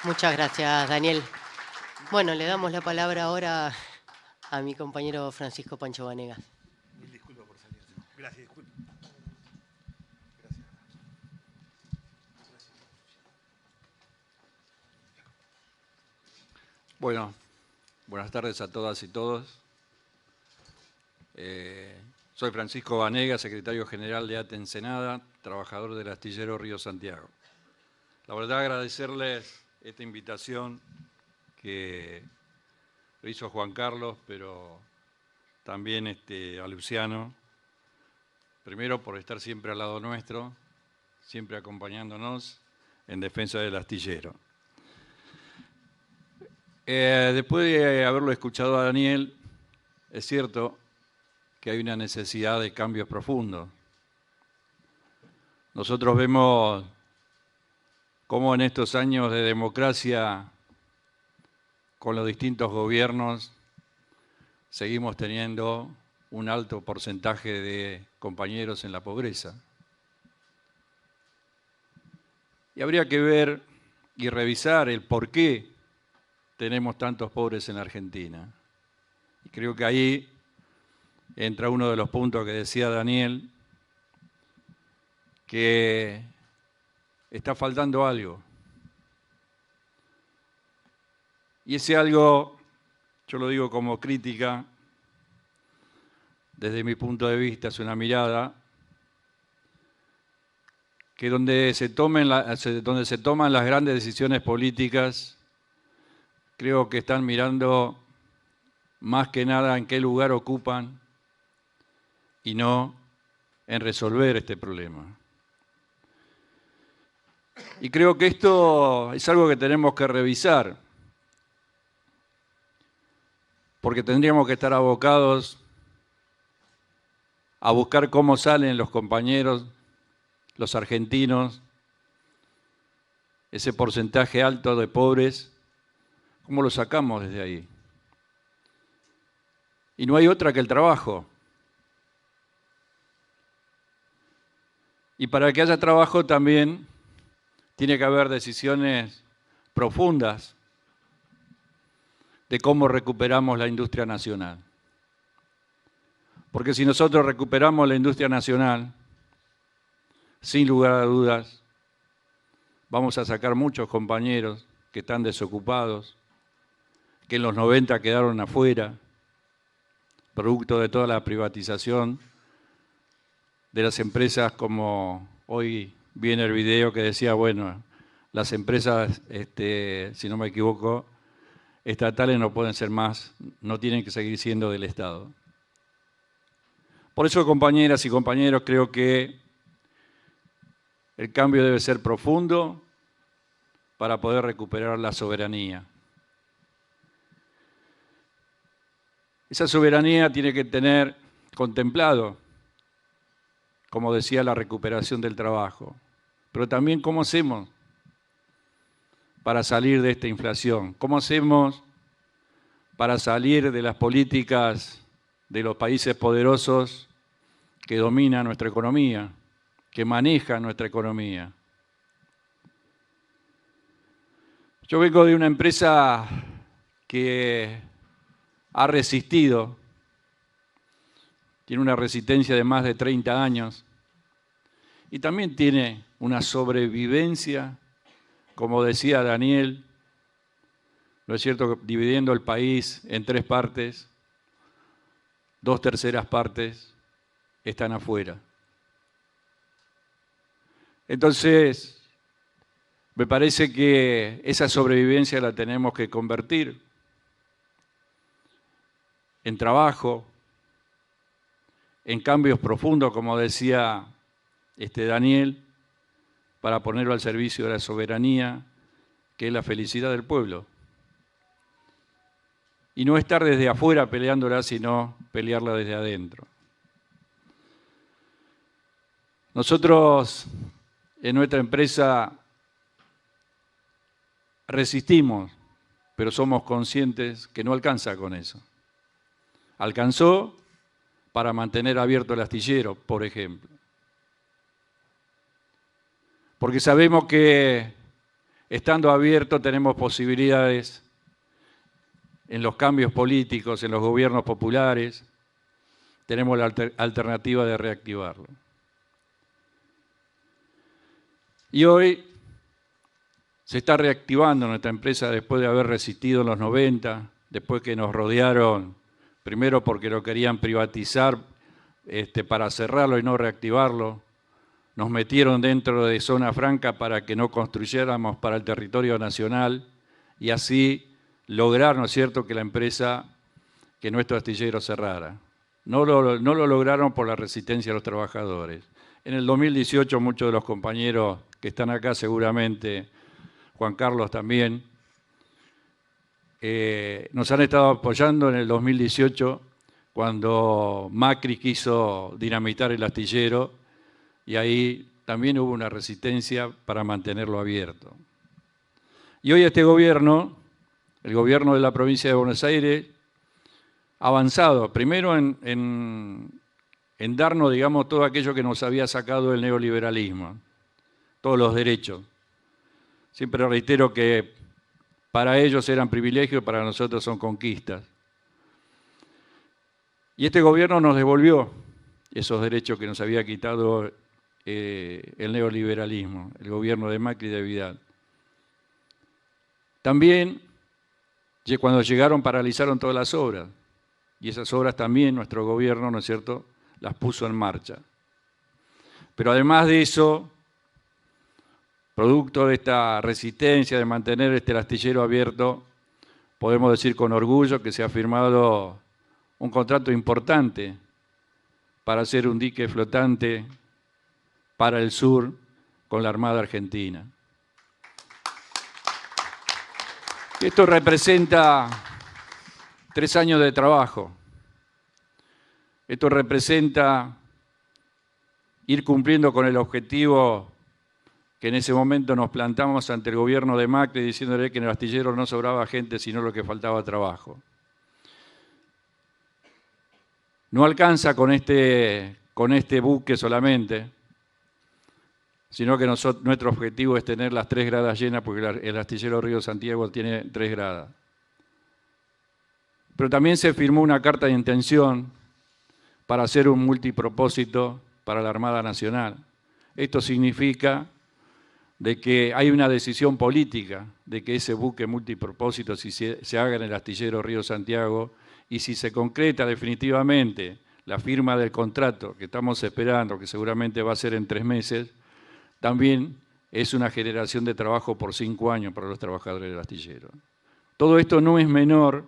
Muchas gracias, Daniel. Bueno, le damos la palabra ahora a mi compañero Francisco Pancho Vanegas. Mil disculpas por salir. Gracias, disculpe. Bueno, buenas tardes a todas y todos. Soy Francisco Vanegas, secretario general de ATE Ensenada, trabajador del astillero Río Santiago. La verdad, agradecerles esta invitación que lo hizo Juan Carlos, pero también a Luciano, primero por estar siempre al lado nuestro, siempre acompañándonos en defensa del astillero. Después de haberlo escuchado a Daniel, es cierto que hay una necesidad de cambios profundos. Nosotros vemos cómo en estos años de democracia, con los distintos gobiernos, seguimos teniendo un alto porcentaje de compañeros en la pobreza. Y habría que ver y revisar el por qué tenemos tantos pobres en la Argentina. Y creo que ahí entra uno de los puntos que decía Daniel, que está faltando algo. Y ese algo, yo lo digo como crítica, desde mi punto de vista, es una mirada que donde se toman las grandes decisiones políticas, creo que están mirando más que nada en qué lugar ocupan y no en resolver este problema. Y creo que esto es algo que tenemos que revisar, porque tendríamos que estar abocados a buscar cómo salen los compañeros, los argentinos, ese porcentaje alto de pobres, cómo lo sacamos desde ahí. Y no hay otra que el trabajo. Y para que haya trabajo también tiene que haber decisiones profundas de cómo recuperamos la industria nacional. Porque si nosotros recuperamos la industria nacional, sin lugar a dudas, vamos a sacar muchos compañeros que están desocupados, que en los 90 quedaron afuera, producto de toda la privatización de las empresas, como hoy viene el video que decía, bueno, las empresas, si no me equivoco, estatales no pueden ser más, no tienen que seguir siendo del Estado. Por eso, compañeras y compañeros, creo que el cambio debe ser profundo para poder recuperar la soberanía. Esa soberanía tiene que tener contemplado, como decía, la recuperación del trabajo, pero también cómo hacemos para salir de esta inflación, cómo hacemos para salir de las políticas de los países poderosos que dominan nuestra economía, que manejan nuestra economía. Yo vengo de una empresa que ha resistido, tiene una resistencia de más de 30 años y también tiene una sobrevivencia, como decía Daniel, ¿no es cierto?, dividiendo el país en 3 partes, 2/3 partes están afuera. Entonces, me parece que esa sobrevivencia la tenemos que convertir en trabajo, en cambios profundos, como decía Daniel, para ponerlo al servicio de la soberanía, que es la felicidad del pueblo. Y no estar desde afuera peleándola, sino pelearla desde adentro. Nosotros, en nuestra empresa, resistimos, pero somos conscientes que no alcanza con eso. Alcanzó para mantener abierto el astillero, por ejemplo. Porque sabemos que estando abierto tenemos posibilidades en los cambios políticos, en los gobiernos populares, tenemos la alternativa de reactivarlo. Y hoy se está reactivando nuestra empresa después de haber resistido en los 90, después que nos rodearon, primero porque lo querían privatizar para cerrarlo y no reactivarlo, nos metieron dentro de zona franca para que no construyéramos para el territorio nacional y así lograr, ¿no es cierto?, que la empresa, que nuestro astillero cerrara. No lo lograron por la resistencia de los trabajadores. En el 2018 muchos de los compañeros que están acá seguramente, Juan Carlos también, nos han estado apoyando en el 2018 cuando Macri quiso dinamitar el astillero y ahí también hubo una resistencia para mantenerlo abierto. Y hoy este gobierno, el gobierno de la provincia de Buenos Aires, ha avanzado primero en darnos, digamos, todo aquello que nos había sacado el neoliberalismo, todos los derechos. Siempre reitero que para ellos eran privilegios, para nosotros son conquistas. Y este gobierno nos devolvió esos derechos que nos había quitado el neoliberalismo, el gobierno de Macri y de Vidal. También, cuando llegaron, paralizaron todas las obras. Y esas obras también nuestro gobierno, ¿no es cierto?, las puso en marcha. Pero además de eso, producto de esta resistencia de mantener el astillero abierto, podemos decir con orgullo que se ha firmado un contrato importante para hacer un dique flotante para el sur con la Armada Argentina. Esto representa 3 años de trabajo. Esto representa ir cumpliendo con el objetivo que en ese momento nos plantamos ante el gobierno de Macri diciéndole que en el astillero no sobraba gente, sino lo que faltaba trabajo. No alcanza con este buque solamente, sino que nuestro objetivo es tener las 3 gradas llenas, porque el astillero Río Santiago tiene 3 gradas. Pero también se firmó una carta de intención para hacer un multipropósito para la Armada Nacional. Esto significa de que hay una decisión política de que ese buque multipropósito se haga en el astillero Río Santiago, y si se concreta definitivamente la firma del contrato que estamos esperando, que seguramente va a ser en 3 meses, también es una generación de trabajo por 5 años para los trabajadores del astillero. Todo esto no es menor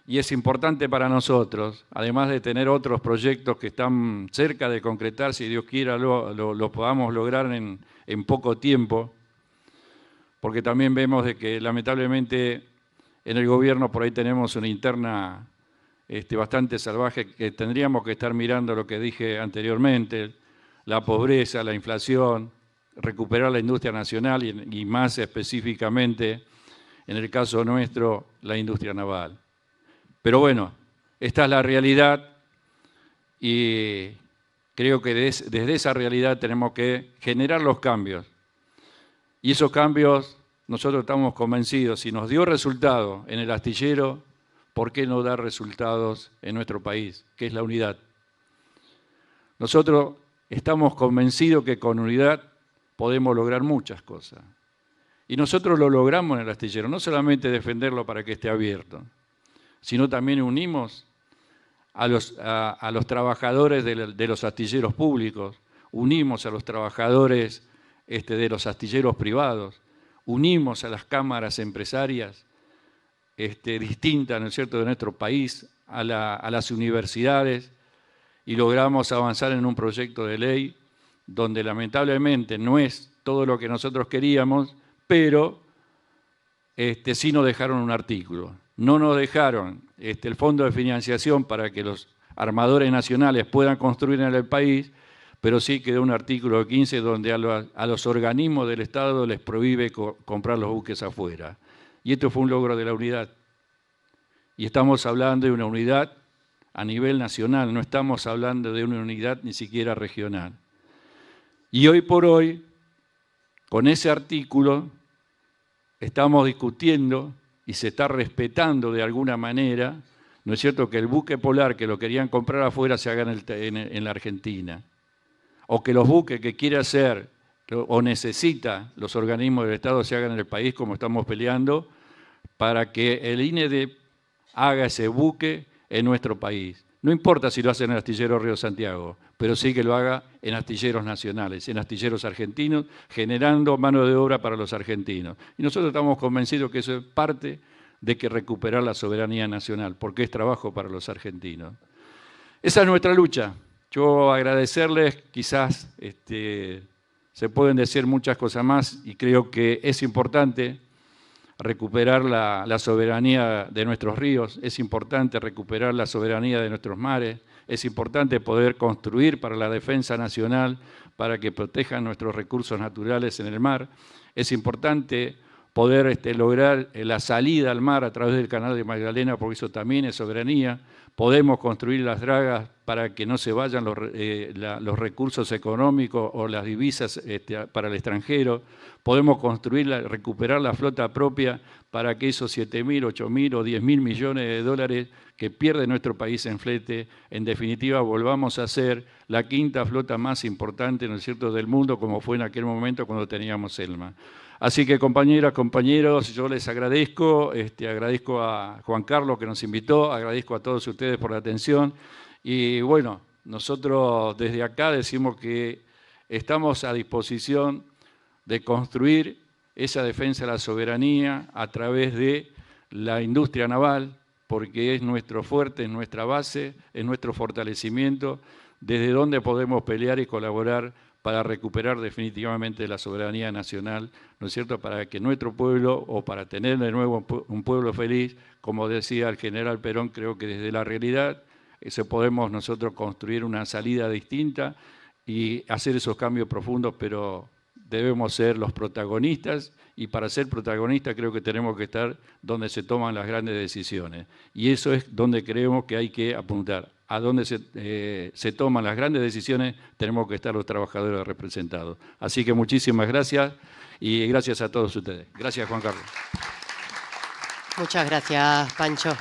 y es importante para nosotros, además de tener otros proyectos que están cerca de concretar, si Dios quiera lo podamos lograr en poco tiempo, porque también vemos de que lamentablemente en el gobierno por ahí tenemos una interna bastante salvaje, que tendríamos que estar mirando lo que dije anteriormente, la pobreza, la inflación, recuperar la industria nacional y más específicamente, en el caso nuestro, la industria naval. Pero bueno, esta es la realidad y creo que desde esa realidad tenemos que generar los cambios. Y esos cambios nosotros estamos convencidos, si nos dio resultado en el astillero, ¿por qué no dar resultados en nuestro país, que es la unidad? Nosotros estamos convencidos que con unidad podemos lograr muchas cosas. Y nosotros lo logramos en el astillero, no solamente defenderlo para que esté abierto, sino también unimos a los trabajadores de los astilleros públicos, unimos a los trabajadores de los astilleros privados, unimos a las cámaras empresarias distintas, ¿no es cierto?, de nuestro país, a las universidades, y logramos avanzar en un proyecto de ley donde lamentablemente no es todo lo que nosotros queríamos, pero sí nos dejaron un artículo. No nos dejaron el fondo de financiación para que los armadores nacionales puedan construir en el país, pero sí quedó un artículo 15 donde a los organismos del Estado les prohíbe comprar los buques afuera. Y esto fue un logro de la unidad. Y estamos hablando de una unidad a nivel nacional, no estamos hablando de una unidad ni siquiera regional. Y hoy por hoy, con ese artículo, estamos discutiendo y se está respetando de alguna manera, ¿no es cierto?, que el buque polar que lo querían comprar afuera se haga en la Argentina, o que los buques que quiere hacer o necesita los organismos del Estado se hagan en el país, como estamos peleando, para que el INEDEP haga ese buque en nuestro país. No importa si lo hace en el astillero Río Santiago, pero sí que lo haga en astilleros nacionales, en astilleros argentinos, generando mano de obra para los argentinos. Y nosotros estamos convencidos que eso es parte de que recuperar la soberanía nacional, porque es trabajo para los argentinos. Esa es nuestra lucha. Yo agradecerles, quizás se pueden decir muchas cosas más y creo que es importante recuperar la soberanía de nuestros ríos, es importante recuperar la soberanía de nuestros mares, es importante poder construir para la defensa nacional, para que protejan nuestros recursos naturales en el mar, es importante poder lograr la salida al mar a través del Canal de Magdalena, porque eso también es soberanía. Podemos construir las dragas para que no se vayan los recursos económicos o las divisas para el extranjero. Podemos recuperar la flota propia para que esos 7.000, 8.000 o 10.000 millones de dólares que pierde nuestro país en flete, en definitiva volvamos a ser la quinta flota más importante, ¿no es cierto?, del mundo, como fue en aquel momento cuando teníamos Selma. Así que, compañeras, compañeros, yo les agradezco, agradezco a Juan Carlos que nos invitó, agradezco a todos ustedes por la atención y bueno, nosotros desde acá decimos que estamos a disposición de construir esa defensa de la soberanía a través de la industria naval, porque es nuestro fuerte, es nuestra base, es nuestro fortalecimiento, desde donde podemos pelear y colaborar para recuperar definitivamente la soberanía nacional, ¿no es cierto?, para que nuestro pueblo, o para tener de nuevo un pueblo feliz, como decía el general Perón, creo que desde la realidad podemos nosotros construir una salida distinta y hacer esos cambios profundos, pero debemos ser los protagonistas, y para ser protagonistas creo que tenemos que estar donde se toman las grandes decisiones. Y eso es donde creemos que hay que apuntar. A donde se toman las grandes decisiones tenemos que estar los trabajadores representados. Así que muchísimas gracias y gracias a todos ustedes. Gracias, Juan Carlos. Muchas gracias, Pancho.